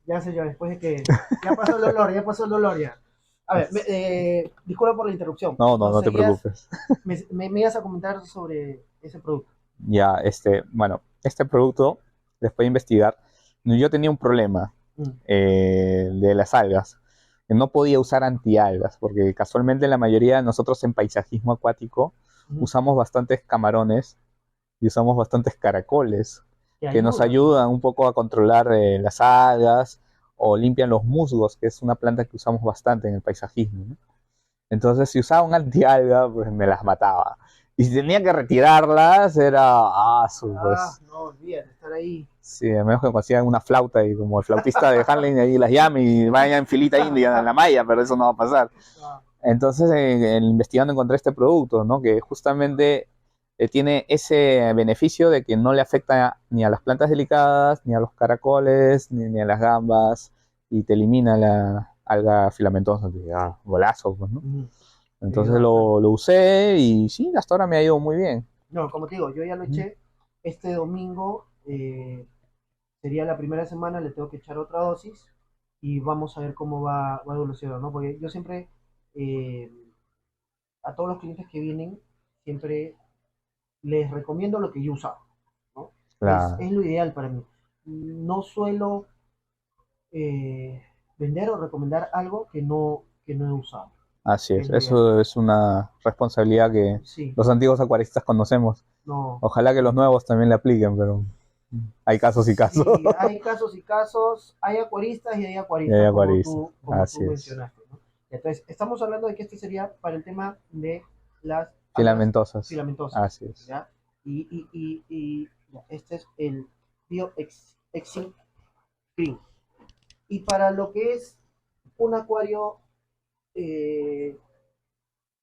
Ya señor, después de que ya pasó el dolor, ya pasó el dolor ya. A ver, disculpa por la interrupción. No, no, no te preocupes. Me ibas a comentar sobre ese producto. Ya, bueno, este producto, después de investigar, yo tenía un problema Mm, de las algas. No podía usar antialgas, porque casualmente la mayoría de nosotros en paisajismo acuático mm. usamos bastantes camarones y usamos bastantes caracoles, Te que nos ayudan. ayudan un poco a controlar las algas o limpian los musgos, que es una planta que usamos bastante en el paisajismo, ¿no? Entonces, si usaba un antialga, pues me las mataba. Y si tenía que retirarlas, era Ah, pues no, olvídate, estar ahí. sí, a menos que consigan una flauta y como el flautista de Harlem ahí las llame y vaya en filita india en la malla, pero eso no va a pasar. Ah, Entonces, investigando encontré este producto, ¿no? Que justamente tiene ese beneficio de que no le afecta ni a las plantas delicadas, ni a los caracoles, ni a las gambas, y te elimina la alga filamentosa, golazo, pues, ¿no? mm, te Entonces ayuda bastante. lo usé y sí, hasta ahora me ha ido muy bien. No, como te digo, yo ya lo eché. Este domingo sería la primera semana, le tengo que echar otra dosis y vamos a ver cómo va evolucionando, ¿no? Porque yo siempre, eh, a todos los clientes que vienen, siempre les recomiendo lo que yo usaba, ¿no? Claro. Es lo ideal para mí. No suelo eh, vender o recomendar algo que no he usado. Así Es es, lo ideal. eso es una responsabilidad que Sí, los antiguos acuaristas conocemos. no. Ojalá que los nuevos también le apliquen, pero hay casos y casos. Sí, hay casos y casos, hay acuaristas y hay Y hay acuaristas, acuaristas, como tú así es. mencionaste, ¿no? Entonces, estamos hablando de que este sería para el tema de las algas Filamentosas, filamentosas, así es. ¿ya? Ya, este es el BioExin Green. Y para lo que es un acuario eh,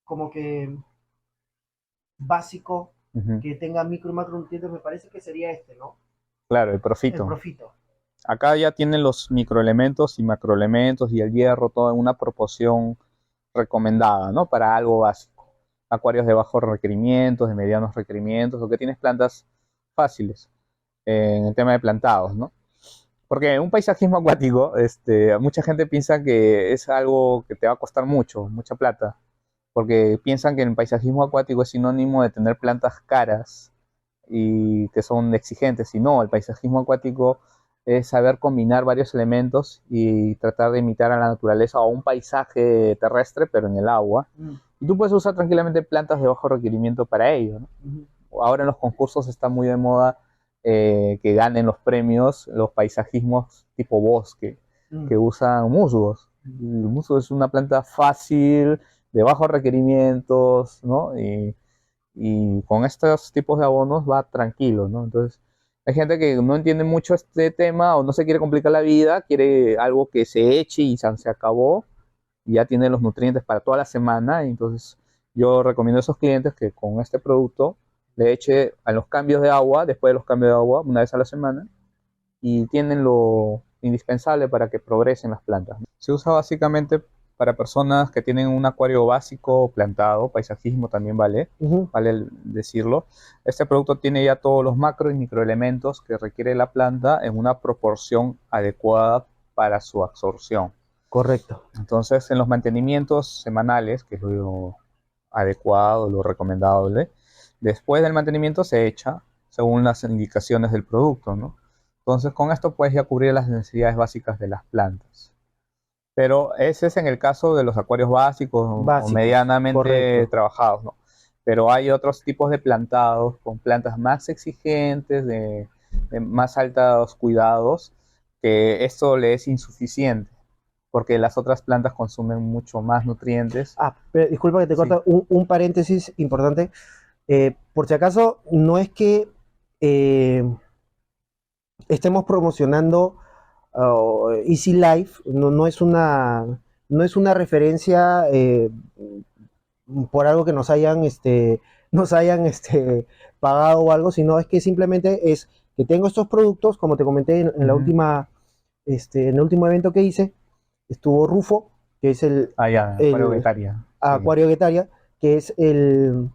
como que básico, Ujú. que tenga micro y macronutrientes, me parece que sería este, ¿no? Claro, el El profito. Profito. Acá ya tienen los microelementos y macroelementos y el hierro todo en una proporción recomendada, ¿no? Para algo básico. Acuarios de bajos requerimientos, de medianos requerimientos, o que tienes plantas fáciles en el tema de plantados, ¿no? Porque un paisajismo acuático, mucha gente piensa que es algo que te va a costar mucho, mucha plata, porque piensan que el paisajismo acuático es sinónimo de tener plantas caras y que son exigentes, y no, el paisajismo acuático es saber combinar varios elementos y tratar de imitar a la naturaleza o un paisaje terrestre, pero en el agua. Mm, Y tú puedes usar tranquilamente plantas de bajo requerimiento para ello, ¿no? mm, Ahora en los concursos está muy de moda que ganen los premios los paisajismos tipo bosque, mm, que usan musgos. mm. El musgo es una planta fácil, de bajos requerimientos, ¿no? Y con estos tipos de abonos va tranquilo, ¿no? Entonces, hay gente que no entiende mucho este tema o no se quiere complicar la vida, quiere algo que se eche y se acabó, y ya tiene los nutrientes para toda la semana. Y entonces, yo recomiendo a esos clientes que con este producto le eche a los cambios de agua, después de los cambios de agua, una vez a la semana, y tienen lo indispensable para que progresen las plantas. Se usa básicamente para personas que tienen un acuario básico plantado, paisajismo también Ujú. vale decirlo. Este producto tiene ya todos los macro y microelementos que requiere la planta en una proporción adecuada para su absorción. Correcto. Entonces, en los mantenimientos semanales, que es lo adecuado, lo recomendable, después del mantenimiento se echa según las indicaciones del producto, ¿no? Entonces, con esto puedes ya cubrir las necesidades básicas de las plantas. Pero ese es en el caso de los acuarios básicos o Básicos, medianamente correcto. trabajados, ¿no? Pero hay otros tipos de plantados con plantas más exigentes, de más altos cuidados, que esto le es insuficiente, porque las otras plantas consumen mucho más nutrientes. Ah, pero disculpa que te Sí. corta, un paréntesis importante. Por si acaso, no es que eh, estemos promocionando Easy Life, no es una referencia por algo que nos hayan pagado o algo, sino es que simplemente es que tengo estos productos, como te comenté en la Ujú. última, en el último evento que hice, estuvo Rufo, que es Ah, ya, acuario el Guetaria. Sí. Acuario que es el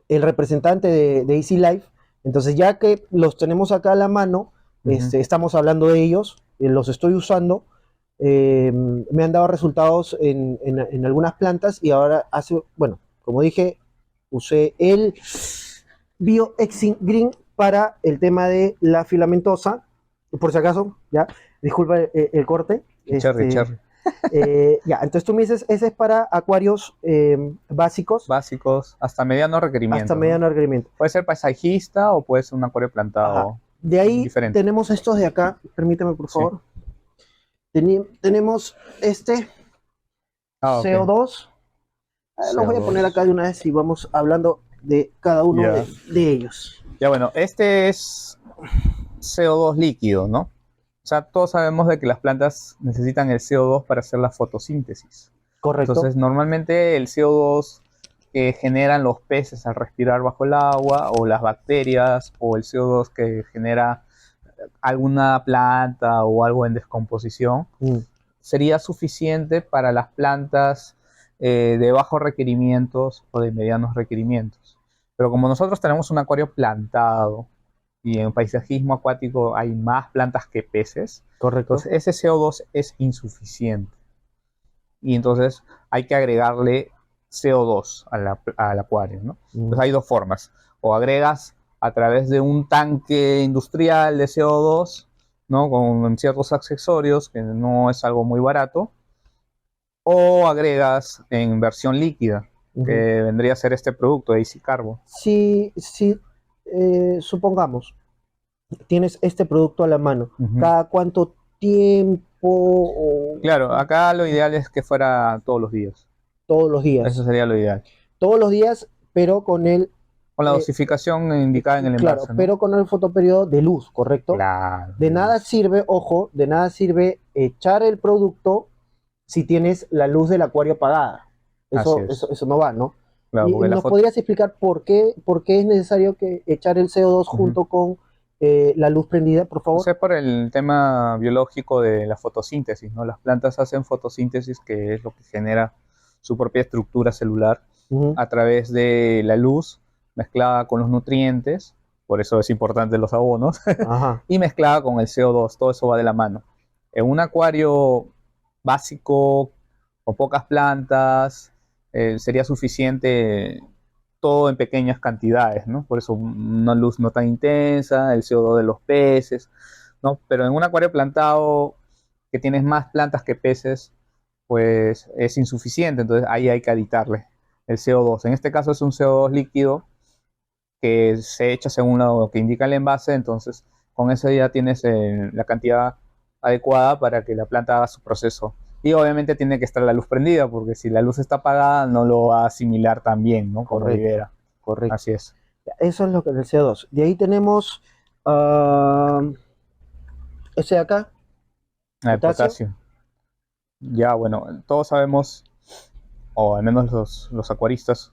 representante de Easy Life. Entonces, ya que los tenemos acá a la mano, estamos hablando de ellos, los estoy usando, me han dado resultados en algunas plantas y ahora bueno, como dije, usé el BioExin Green para el tema de la filamentosa, por si acaso, ya, disculpa el corte. Cherry. Ya, entonces tú me dices, ese es para acuarios básicos. Básicos, hasta mediano requerimiento. Hasta mediano requerimiento. Puede ser paisajista o puede ser un acuario plantado. Ajá. De ahí diferente. Tenemos estos de acá, permíteme por favor. Sí. Tenemos este CO2. Okay. Los voy a poner acá de una vez y vamos hablando de cada uno de ellos. Ya bueno, este es CO2 líquido, ¿no? O sea, todos sabemos de que las plantas necesitan el CO2 para hacer la fotosíntesis. Correcto. Entonces, normalmente el CO2 que generan los peces al respirar bajo el agua, o las bacterias, o el CO2 que genera alguna planta o algo en descomposición, sería suficiente para las plantas de bajos requerimientos o de medianos requerimientos. Pero como nosotros tenemos un acuario plantado, y en paisajismo acuático hay más plantas que peces, correcto, entonces ese CO2 es insuficiente. Y entonces hay que agregarle CO2 al acuario, ¿no? Entonces hay dos formas. O agregas a través de un tanque industrial de CO2, ¿no? Con ciertos accesorios, que no es algo muy barato. O agregas en versión líquida, que vendría a ser este producto de Easy Carbo. Sí, supongamos, tienes este producto a la mano. ¿Cada cuánto tiempo? Claro, acá lo ideal es que fuera todos los días. Todos los días. Eso sería lo ideal. Todos los días, pero con la dosificación indicada en el envase. Claro, ¿no? Pero con el fotoperiodo de luz, ¿correcto? Claro. De nada sirve, ojo, de nada sirve echar el producto si tienes la luz del acuario apagada. Eso no va, ¿no? Claro, ¿nos podrías explicar por qué es necesario que echar el CO2 junto con la luz prendida, por favor? Eso es por el tema biológico de la fotosíntesis, ¿no? Las plantas hacen fotosíntesis, que es lo que genera su propia estructura celular a través de la luz mezclada con los nutrientes, por eso es importante los abonos, y mezclada con el CO2, todo eso va de la mano. En un acuario básico, con pocas plantas, sería suficiente todo en pequeñas cantidades, ¿no? Por eso una luz no tan intensa, el CO2 de los peces, ¿no? Pero en un acuario plantado que tienes más plantas que peces, pues es insuficiente, entonces ahí hay que aditarle el CO2. En este caso es un CO2 líquido que se echa según lo que indica el envase, entonces con eso ya tienes la cantidad adecuada para que la planta haga su proceso. Y obviamente tiene que estar la luz prendida, porque si la luz está apagada no lo va a asimilar tan bien, ¿no? Como libera. Correcto. Así es. Eso es lo que es el CO2. De ahí tenemos ese de acá. El potasio. Ya, bueno, todos sabemos, o al menos los acuaristas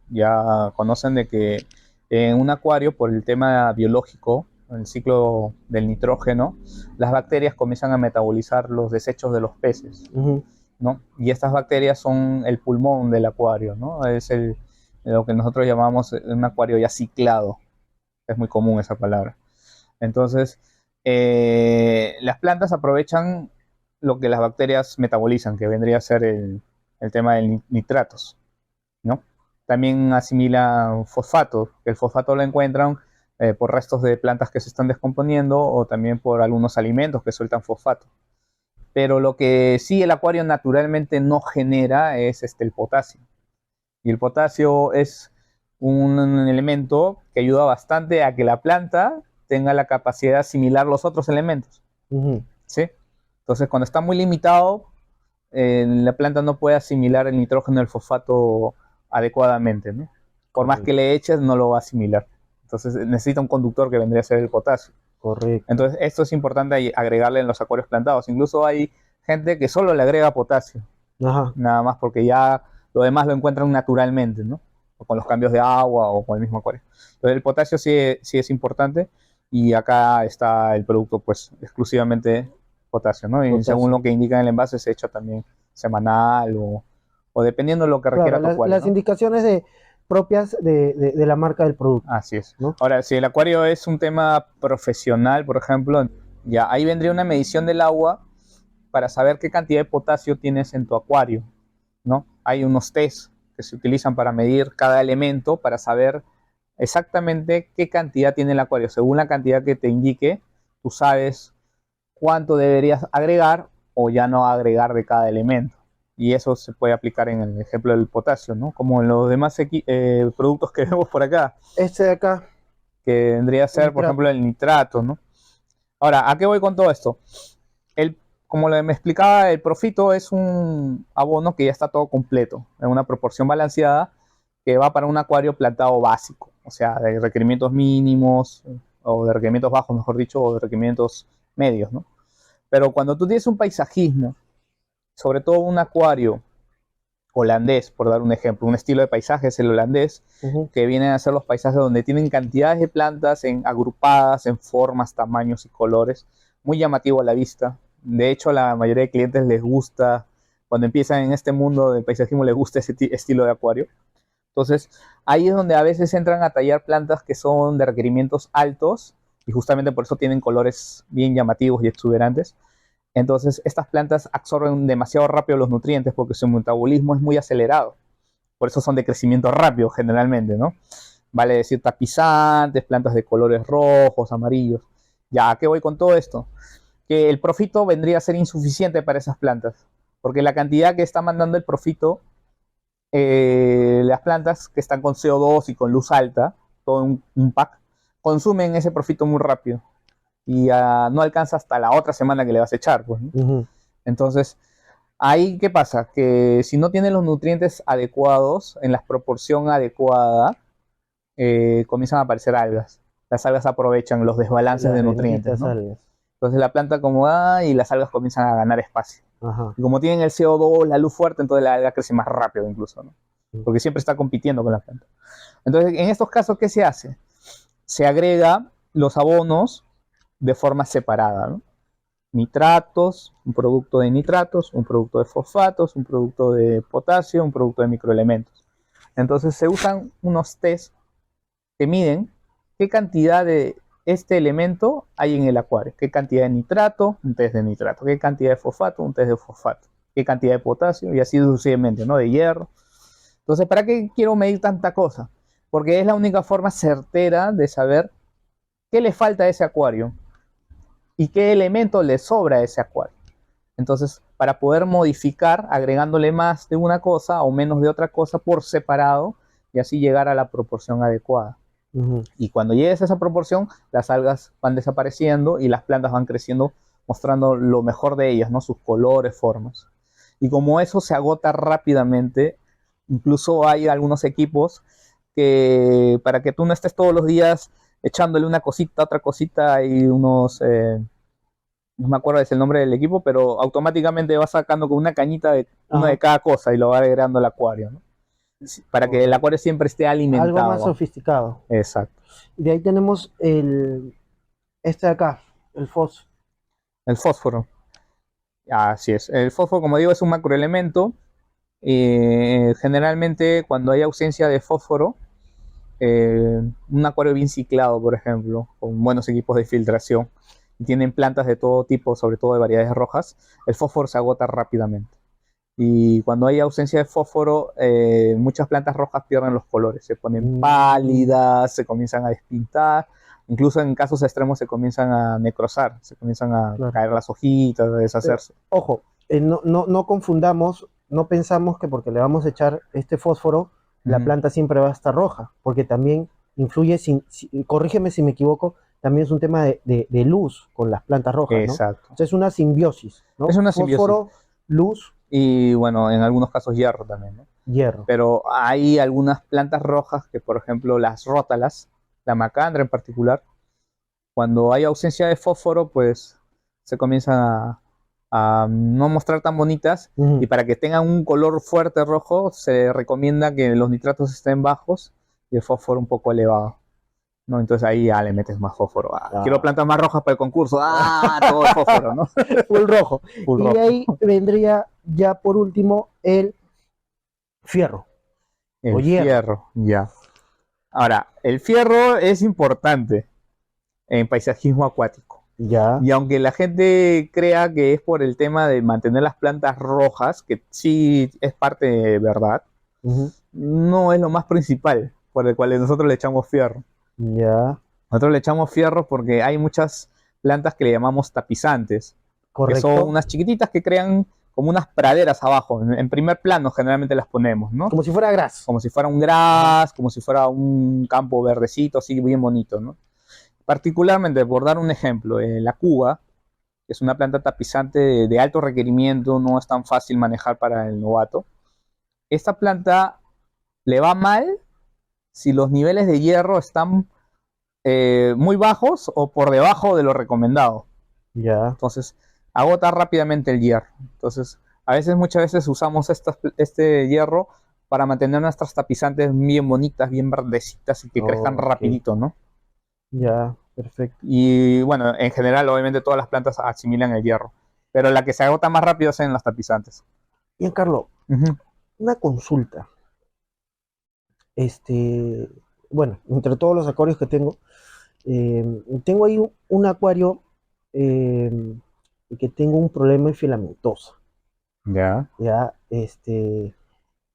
ya conocen de que en un acuario, por el tema biológico, el ciclo del nitrógeno, las bacterias comienzan a metabolizar los desechos de los peces, ¿no? Y estas bacterias son el pulmón del acuario, ¿no? Es lo que nosotros llamamos un acuario ya ciclado. Es muy común esa palabra. Entonces, las plantas aprovechan lo que las bacterias metabolizan, que vendría a ser el tema de nitratos, ¿no? También asimilan fosfato, que el fosfato lo encuentran por restos de plantas que se están descomponiendo, o también por algunos alimentos que sueltan fosfato. Pero lo que sí el acuario naturalmente no genera es el potasio. Y el potasio es un elemento que ayuda bastante a que la planta tenga la capacidad de asimilar los otros elementos. ¿Sí? Entonces, cuando está muy limitado, la planta no puede asimilar el nitrógeno y el fosfato adecuadamente, ¿no? Por más que le eches, no lo va a asimilar. Entonces necesita un conductor que vendría a ser el potasio. Correcto. Entonces esto es importante agregarle en los acuarios plantados. Incluso hay gente que solo le agrega potasio. Nada más, porque ya lo demás lo encuentran naturalmente, ¿no? O con los cambios de agua o con el mismo acuario. Entonces el potasio sí es importante, y acá está el producto pues exclusivamente potasio, ¿no? Y según lo que indica en el envase se echa también semanal o dependiendo de lo que requiera tu acuario, las indicaciones propias de la marca del producto. Así es. ¿No? Ahora, si el acuario es un tema profesional, por ejemplo, ya ahí vendría una medición del agua para saber qué cantidad de potasio tienes en tu acuario, ¿no? Hay unos test que se utilizan para medir cada elemento, para saber exactamente qué cantidad tiene el acuario. Según la cantidad que te indique, tú sabes cuánto deberías agregar o ya no agregar de cada elemento. Y eso se puede aplicar en el ejemplo del potasio, ¿no? Como en los demás productos que vemos por acá, Este de acá, que vendría a ser, por nitrato. ejemplo, el nitrato, ¿no? Ahora, ¿a qué voy con todo esto? Como me explicaba, el Profito es un abono que ya está todo completo, en una proporción balanceada, que va para un acuario plantado básico, o sea, de requerimientos mínimos, o de requerimientos bajos, mejor dicho, o de requerimientos medios, ¿no? Pero cuando tú tienes un paisajismo, sobre todo un acuario holandés, por dar un ejemplo, un estilo de paisaje es el holandés, que vienen a ser los paisajes donde tienen cantidades de plantas agrupadas en formas, tamaños y colores, muy llamativo a la vista. De hecho, a la mayoría de clientes les gusta, cuando empiezan en este mundo del paisajismo, les gusta ese estilo de acuario. Entonces, ahí es donde a veces entran a tallar plantas que son de requerimientos altos, y justamente por eso tienen colores bien llamativos y exuberantes. Entonces, estas plantas absorben demasiado rápido los nutrientes porque su metabolismo es muy acelerado. Por eso son de crecimiento rápido generalmente, ¿no? Vale decir tapizantes, plantas de colores rojos, amarillos. Ya, ¿a qué voy con todo esto? Que el profito vendría a ser insuficiente para esas plantas, porque la cantidad que está mandando el profito, las plantas que están con CO2 y con luz alta, todo un pack, consumen ese profito muy rápido y no alcanza hasta la otra semana que le vas a echar, pues, ¿no? Entonces, ahí, ¿qué pasa? Que si no tienen los nutrientes adecuados, en la proporción adecuada, comienzan a aparecer algas. Las algas aprovechan los desbalances de nutrientes, ¿no? Algas. Entonces la planta acomoda y las algas comienzan a ganar espacio. Ajá. Y como tienen el CO2, la luz fuerte, entonces la alga crece más rápido incluso, ¿no? Porque siempre está compitiendo con la planta. Entonces, en estos casos, ¿qué se hace? Se agrega los abonos de forma separada, ¿no? Nitratos, un producto de nitratos, un producto de fosfatos, un producto de potasio, un producto de microelementos. Entonces se usan unos test que miden qué cantidad de este elemento hay en el acuario, qué cantidad de nitrato, un test de nitrato, qué cantidad de fosfato, un test de fosfato, qué cantidad de potasio y así sucesivamente, ¿no? De hierro. Entonces, ¿para qué quiero medir tanta cosa? Porque es la única forma certera de saber qué le falta a ese acuario y qué elemento le sobra a ese acuario. Entonces, para poder modificar agregándole más de una cosa o menos de otra cosa por separado y así llegar a la proporción adecuada. Y cuando llegues a esa proporción, las algas van desapareciendo y las plantas van creciendo mostrando lo mejor de ellas, ¿no? Sus colores, formas. Y como eso se agota rápidamente, incluso hay algunos equipos que para que tú no estés todos los días echándole una cosita, otra cosita y unos... no me acuerdo es el nombre del equipo, pero automáticamente va sacando con una cañita de una de cada cosa y lo va agregando al acuario, ¿no? Para que el acuario siempre esté alimentado. Algo más sofisticado. Exacto. Y de ahí tenemos este de acá, el fósforo. El fósforo. Así es. El fósforo, como digo, es un macroelemento. Generalmente, cuando hay ausencia de fósforo, un acuario bien ciclado, por ejemplo, con buenos equipos de filtración, y tienen plantas de todo tipo, sobre todo de variedades rojas, el fósforo se agota rápidamente. Y cuando hay ausencia de fósforo, muchas plantas rojas pierden los colores, se ponen pálidas, se comienzan a despintar, incluso en casos extremos se comienzan a necrosar, se comienzan a caer las hojitas, a deshacerse. Pero, ojo, no confundamos, no pensamos que porque le vamos a echar este fósforo, la planta siempre va a estar roja, porque también influye, corrígeme si me equivoco, también es un tema de luz con las plantas rojas, ¿no? Exacto. Entonces es una simbiosis, ¿no? Es una fósforo, luz. Y bueno, en algunos casos hierro también, ¿no? Hierro. Pero hay algunas plantas rojas que, por ejemplo, las rótalas, la macandra en particular, cuando hay ausencia de fósforo, pues se comienzan a no mostrar tan bonitas. Y para que tengan un color fuerte rojo, se recomienda que los nitratos estén bajos y el fósforo un poco elevado, ¿no? Entonces ahí ya le metes más fósforo. Quiero plantas más rojas para el concurso. Todo el fósforo, ¿no? Full rojo. Full y rojo. de ahí vendría ya por último el fierro. O El hierro. fierro, ya. Ahora, el fierro es importante en paisajismo acuático. Ya. Y aunque la gente crea que es por el tema de mantener las plantas rojas, que sí es parte de verdad, Ujú. no es lo más principal por el cual nosotros le echamos fierro. Ya. Nosotros le echamos fierro porque hay muchas plantas que le llamamos tapizantes, que son Correcto. unas chiquititas que crean como unas praderas abajo. En primer plano generalmente las ponemos, ¿no? Como si fuera gras. Como si fuera un gras, como si fuera un campo verdecito, así bien bonito, ¿no? Particularmente, por dar un ejemplo, la cuba, que es una planta tapizante de alto requerimiento, no es tan fácil manejar para el novato. Esta planta le va mal si los niveles de hierro están muy bajos o por debajo de lo recomendado. Ya. Entonces, agota rápidamente el hierro. Entonces, muchas veces usamos este hierro para mantener nuestras tapizantes bien bonitas, bien verdecitas y que crezcan Ok. rapidito, ¿no? Ya. Perfecto. Y bueno, en general, obviamente todas las plantas asimilan el hierro, pero la que se agota más rápido son las tapizantes. Giancarlo, Ujú. una consulta. Bueno, entre todos los acuarios que tengo ahí un acuario eh, que tengo un problema de filamentosa. Ya. Ya,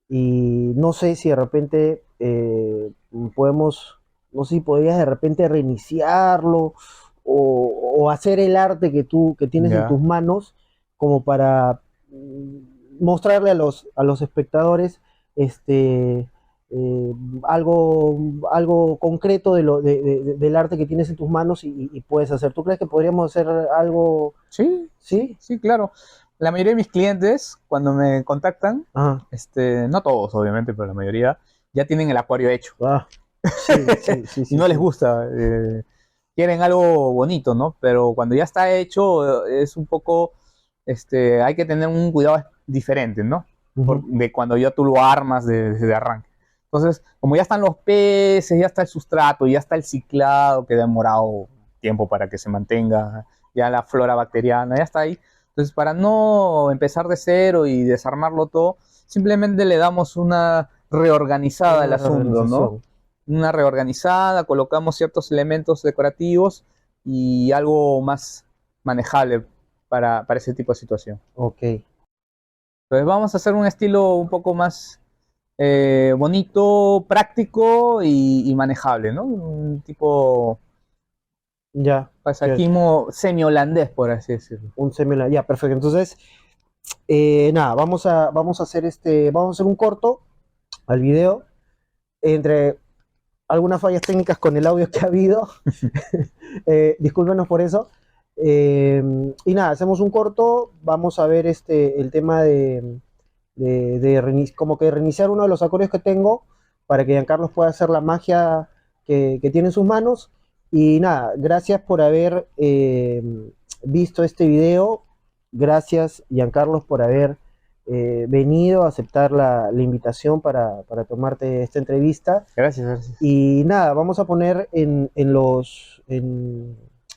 y no sé si de repente podemos, no sé si podrías de repente reiniciarlo o hacer el arte que tienes en tus Ya. manos como para mostrarle a los espectadores este, eh, algo, algo concreto del arte que tienes en tus manos y puedes hacer. ¿Tú crees que podríamos hacer algo? Sí, ¿Sí? sí, claro. La mayoría de mis clientes, cuando me contactan, Ah, no todos obviamente, pero la mayoría, ya tienen el acuario hecho. ah, sí, sí, sí, Y sí, no les sí. gusta. Quieren algo bonito, ¿no? Pero cuando ya está hecho, es un poco, hay que tener un cuidado diferente, ¿no? Ujú. De cuando ya tú lo armas desde arranque. Entonces, como ya están los peces, ya está el sustrato, ya está el ciclado, que ha demorado tiempo para que se mantenga, ya la flora bacteriana, ya está ahí. Entonces, para no empezar de cero y desarmarlo todo, simplemente le damos una reorganizada al Una asunto, ¿no? reorganización. Una reorganizada, colocamos ciertos elementos decorativos y algo más manejable para ese tipo de situación. Ok. Entonces vamos a hacer un estilo un poco más bonito, práctico y manejable, ¿no? Un tipo Ya. Que paisajismo semi-holandés, por así decirlo. un seminar. Ya, perfecto. Entonces, nada, vamos a hacer vamos a hacer un corto al video. Entre algunas fallas técnicas con el audio que ha habido. Discúlpenos por eso. Y nada, hacemos un corto. Vamos a ver el tema como que reiniciar uno de los acordes que tengo para que Giancarlos pueda hacer la magia que tiene en sus manos. Y nada, gracias por haber visto este video. Gracias, Giancarlos, por haber venido a aceptar la invitación para tomarte esta entrevista. Gracias, gracias. Y nada, vamos a poner en el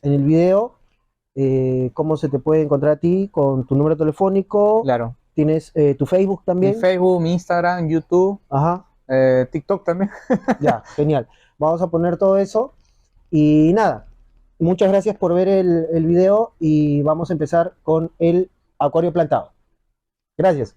video cómo se te puede encontrar a ti con tu número telefónico. Claro. Tienes tu Facebook Mi también. Facebook, mi Instagram, YouTube, Ajá, TikTok también. ya, genial. Vamos a poner todo eso. Y nada, muchas gracias por ver el video y vamos a empezar con el acuario plantado. Gracias.